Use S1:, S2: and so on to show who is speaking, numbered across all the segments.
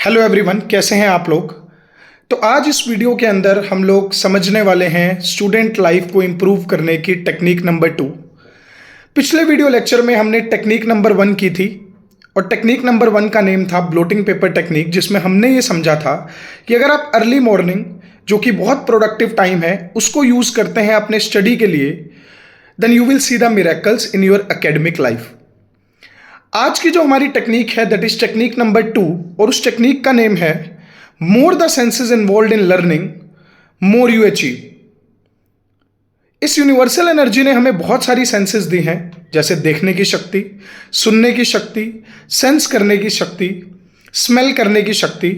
S1: Hello everyone, कैसे हैं आप लोग। तो आज इस वीडियो के अंदर हम लोग समझने वाले हैं स्टूडेंट लाइफ को इम्प्रूव करने की टेक्निक नंबर 2। पिछले वीडियो लेक्चर में हमने टेक्निक नंबर 1 की थी और टेक्निक नंबर 1 का नेम था ब्लोटिंग पेपर टेक्निक, जिसमें हमने ये समझा था कि अगर आप अर्ली मॉर्निंग, जो कि बहुत प्रोडक्टिव टाइम है, उसको यूज़ करते हैं अपने स्टडी के लिए, then you will see the miracles in your academic life. आज की जो हमारी टेक्निक है दैट इज टेक्निक नंबर 2 और उस टेक्निक का नेम है more the senses involve in learning more you achieve. इस यूनिवर्सल एनर्जी ने हमें बहुत सारी सेंसेस दी हैं, जैसे देखने की शक्ति, सुनने की शक्ति, सेंस करने की शक्ति, स्मेल करने की शक्ति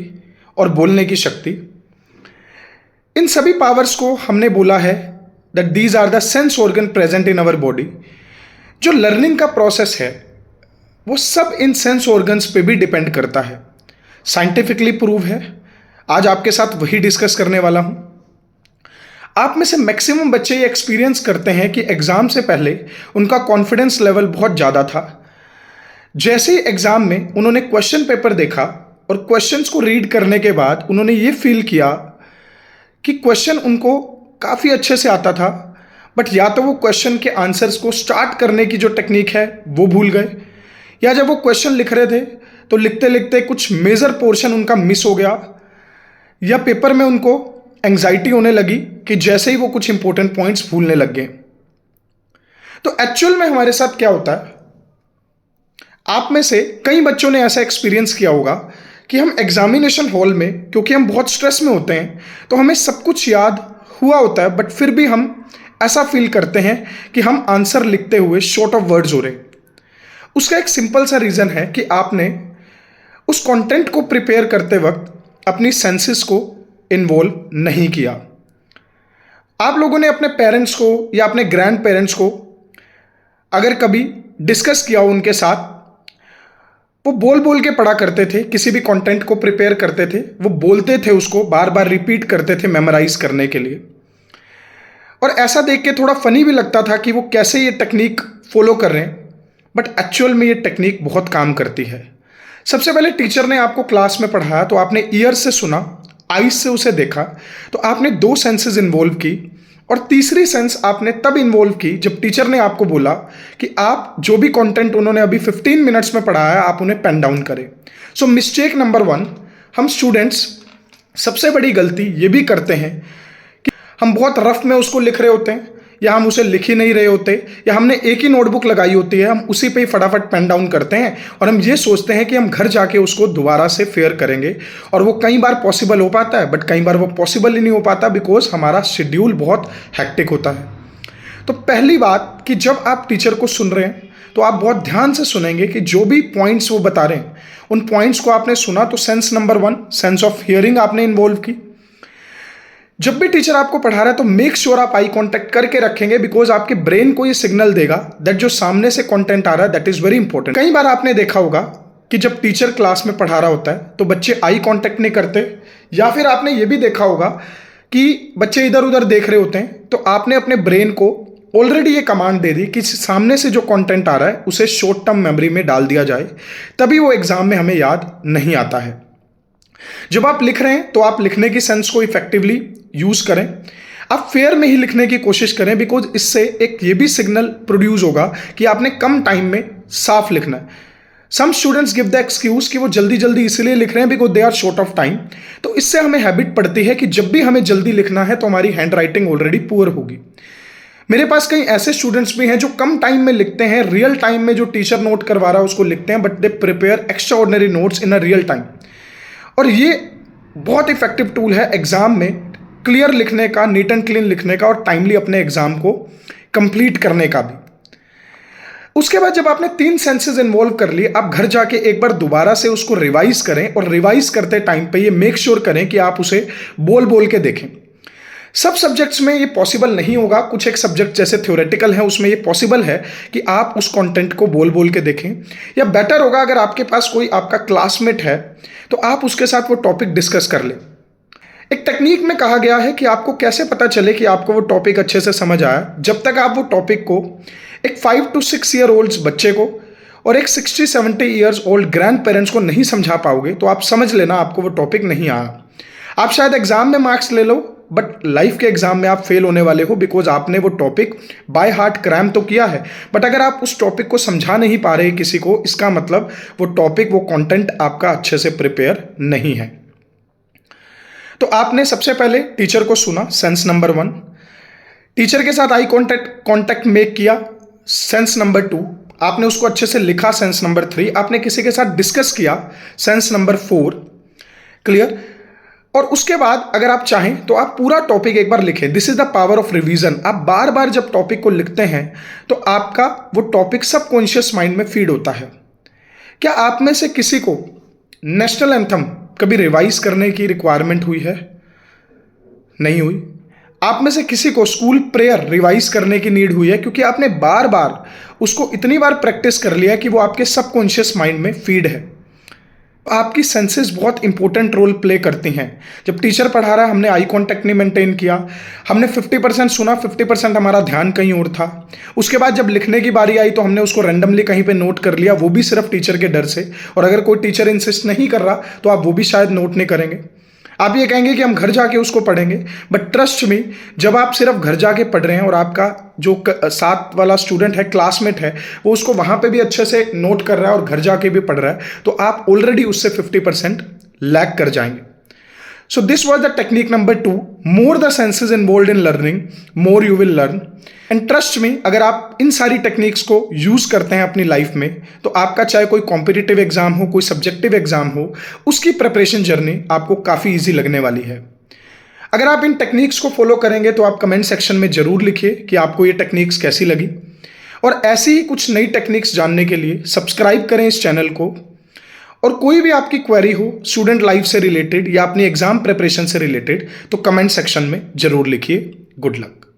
S1: और बोलने की शक्ति। इन सभी पावर्स को हमने बोला है that these are the sense organ present in our body. जो लर्निंग का प्रोसेस है वो सब इन सेंस ऑर्गन्स पे भी डिपेंड करता है। साइंटिफिकली प्रूव है। आज आपके साथ वही डिस्कस करने वाला हूं। आप में से मैक्सिमम बच्चे ये एक्सपीरियंस करते हैं कि एग्जाम से पहले उनका कॉन्फिडेंस लेवल बहुत ज़्यादा था। जैसे ही एग्जाम में उन्होंने क्वेश्चन पेपर देखा और क्वेश्चंस को रीड करने के बाद उन्होंने ये फील किया कि क्वेश्चन उनको काफ़ी अच्छे से आता था, बट या तो वो क्वेश्चन के आंसर्स को स्टार्ट करने की जो टेक्निक है वो भूल गए, या जब वो क्वेश्चन लिख रहे थे तो लिखते लिखते कुछ मेजर पोर्शन उनका मिस हो गया, या पेपर में उनको एंग्जाइटी होने लगी कि जैसे ही वो कुछ इंपॉर्टेंट पॉइंट्स भूलने लग गए। तो एक्चुअल में हमारे साथ क्या होता है, आप में से कई बच्चों ने ऐसा एक्सपीरियंस किया होगा कि हम एग्जामिनेशन हॉल में, क्योंकि हम बहुत स्ट्रेस में होते हैं, तो हमें सब कुछ याद हुआ होता है, बट फिर भी हम ऐसा फील करते हैं कि हम आंसर लिखते हुए शॉर्ट ऑफ वर्ड्स हो रहे। उसका एक सिंपल सा रीज़न है कि आपने उस कंटेंट को प्रिपेयर करते वक्त अपनी सेंसेस को इन्वॉल्व नहीं किया। आप लोगों ने अपने पेरेंट्स को या अपने ग्रैंड पेरेंट्स को अगर कभी डिस्कस किया हो उनके साथ, वो बोल बोल के पढ़ा करते थे, किसी भी कंटेंट को प्रिपेयर करते थे, वो बोलते थे, उसको बार बार रिपीट करते थे मेमोराइज करने के लिए। और ऐसा देख के थोड़ा फनी भी लगता था कि वो कैसे ये टेक्निक फॉलो कर रहे हैं, बट एक्चुअल में ये टेक्निक बहुत काम करती है। सबसे पहले टीचर ने आपको क्लास में पढ़ाया तो आपने ईयर से सुना, आईज से उसे देखा, तो आपने 2 सेंसेस इन्वॉल्व की, और तीसरी सेंस आपने तब इन्वॉल्व की जब टीचर ने आपको बोला कि आप जो भी कंटेंट उन्होंने अभी 15 मिनट्स में पढ़ाया आप उन्हें पेन डाउन करें। सो मिस्टेक नंबर 1, हम स्टूडेंट्स सबसे बड़ी गलती ये भी करते हैं कि हम बहुत रफ में उसको लिख रहे होते हैं, या हम उसे लिख ही नहीं रहे होते, या हमने एक ही नोटबुक लगाई होती है, हम उसी पे ही फटाफट पेन डाउन करते हैं और हम ये सोचते हैं कि हम घर जाके उसको दोबारा से फेयर करेंगे। और वो कई बार पॉसिबल हो पाता है, बट कई बार वो पॉसिबल ही नहीं हो पाता, बिकॉज हमारा शेड्यूल बहुत हैक्टिक होता है। तो पहली बात कि जब आप टीचर को सुन रहे हैं तो आप बहुत ध्यान से सुनेंगे कि जो भी पॉइंट्स वो बता रहे हैं उन पॉइंट्स को आपने सुना, तो sense number 1, sense of hearing आपने इन्वॉल्व की। जब भी टीचर आपको पढ़ा रहा है तो मेक श्योर आप आई कांटेक्ट करके रखेंगे, बिकॉज आपके ब्रेन को ये सिग्नल देगा दैट जो सामने से कंटेंट आ रहा है दैट इज वेरी इंपॉर्टेंट। कई बार आपने देखा होगा कि जब टीचर क्लास में पढ़ा रहा होता है तो बच्चे आई कांटेक्ट नहीं करते, या फिर आपने ये भी देखा होगा कि बच्चे इधर उधर देख रहे होते हैं, तो आपने अपने ब्रेन को ऑलरेडी ये कमांड दे दी कि सामने से जो कंटेंट आ रहा है उसे शॉर्ट टर्म मेमोरी में डाल दिया जाए, तभी वो एग्जाम में हमें याद नहीं आता है। जब आप लिख रहे हैं तो आप लिखने की सेंस को इफेक्टिवली यूज करें, आप फेयर में ही लिखने की कोशिश करें, बिकॉज इससे एक ये भी सिग्नल प्रोड्यूस होगा कि आपने कम टाइम में साफ लिखना है। Some students give the excuse कि वो जल्दी जल्दी इसलिए लिख रहे हैं because they are short of time. तो इससे हमें हैबिट पड़ती है कि जब भी हमें जल्दी लिखना है तो हमारी हैंड राइटिंग ऑलरेडी पुअर होगी। मेरे पास कई ऐसे स्टूडेंट्स भी हैं जो कम टाइम में लिखते हैं, रियल टाइम में जो टीचर नोट करवा रहा है उसको लिखते हैं, but they prepare extra ordinary notes in a real time. और ये बहुत इफेक्टिव टूल है एग्जाम में क्लियर लिखने का, नीट एंड क्लीन लिखने का, और टाइमली अपने एग्जाम को कंप्लीट करने का भी। उसके बाद जब आपने 3 सेंसेस इन्वॉल्व कर लिए, आप घर जाके एक बार दोबारा से उसको रिवाइज करें, और रिवाइज करते टाइम पे ये मेक श्योर करें कि आप उसे बोल बोल के देखें। सब सब्जेक्ट्स में ये पॉसिबल नहीं होगा, कुछ एक सब्जेक्ट जैसे थ्योरेटिकल है उसमें ये पॉसिबल है कि आप उस कंटेंट को बोल बोल के देखें, या बेटर होगा अगर आपके पास कोई आपका क्लासमेट है तो आप उसके साथ वो टॉपिक डिस्कस कर लें। एक टेक्निक में कहा गया है कि आपको कैसे पता चले कि आपको वो टॉपिक अच्छे से समझ आया, जब तक आप वो टॉपिक को एक 5 to 6 ईयर ओल्ड बच्चे को और एक 60-70 ईयर्स ओल्ड ग्रैंड पेरेंट्स को नहीं समझा पाओगे तो आप समझ लेना आपको वो टॉपिक नहीं आया। आप शायद एग्जाम में मार्क्स ले लो, बट लाइफ के एग्जाम में आप फेल होने वाले हो, बिकॉज आपने वो टॉपिक बाय हार्ट क्रैम तो किया है, बट अगर आप उस टॉपिक को समझा नहीं पा रहे किसी को, इसका मतलब वो टॉपिक, वो कंटेंट आपका अच्छे से प्रिपेयर नहीं है। तो आपने सबसे पहले टीचर को सुना, सेंस नंबर 1, टीचर के साथ आई कॉन्टैक्ट मेक किया, सेंस नंबर 2, आपने उसको अच्छे से लिखा, सेंस नंबर 3, आपने किसी के साथ डिस्कस किया, सेंस नंबर 4, क्लियर। और उसके बाद अगर आप चाहें तो आप पूरा टॉपिक एक बार लिखें। This is the power of revision. आप बार बार जब टॉपिक को लिखते हैं तो आपका वो टॉपिक सबकॉन्शियस माइंड में फीड होता है। क्या आप में से किसी को नेशनल एंथम कभी रिवाइज करने की रिक्वायरमेंट हुई है? नहीं हुई। आप में से किसी को स्कूल प्रेयर रिवाइज करने की नीड हुई है? क्योंकि आपने बार बार उसको इतनी बार प्रैक्टिस कर लिया कि वो आपके सबकॉन्शियस माइंड में फीड है। आपकी सेंसेस बहुत इंपॉर्टेंट रोल प्ले करती हैं। जब टीचर पढ़ा रहा है, हमने आई कांटेक्ट नहीं मेंटेन किया, हमने 50% सुना, 50% हमारा ध्यान कहीं और था। उसके बाद जब लिखने की बारी आई तो हमने उसको रैंडमली कहीं पे नोट कर लिया, वो भी सिर्फ टीचर के डर से। और अगर कोई टीचर इंसिस्ट नहीं कर रहा तो आप वो भी शायद नोट नहीं करेंगे। आप ये कहेंगे कि हम घर जाके उसको पढ़ेंगे, बट ट्रस्ट मी, जब आप सिर्फ घर जाके पढ़ रहे हैं और आपका जो साथ वाला स्टूडेंट है, क्लासमेट है, वो उसको वहां पे भी अच्छे से नोट कर रहा है और घर जाके भी पढ़ रहा है, तो आप ऑलरेडी उससे 50% लैग कर जाएंगे। So this was the technique number 2. More the senses involved in learning, more you will learn. And trust me, अगर आप इन सारी टेक्निक्स को यूज करते हैं अपनी लाइफ में, तो आपका चाहे कोई कॉम्पिटिटिव एग्जाम हो, कोई सब्जेक्टिव एग्जाम हो, उसकी प्रिपरेशन जर्नी आपको काफी इजी लगने वाली है। अगर आप इन टेक्निक्स को फॉलो करेंगे तो आप कमेंट सेक्शन में जरूर लिखिए कि आपको ये टेक्निक्स कैसी लगी। और ऐसी ही कुछ नई टेक्निक्स जानने के लिए सब्सक्राइब करें इस चैनल को। और कोई भी आपकी क्वेरी हो स्टूडेंट लाइफ से रिलेटेड या अपनी एग्जाम प्रिपरेशन से रिलेटेड, तो कमेंट सेक्शन में जरूर लिखिए। Good luck.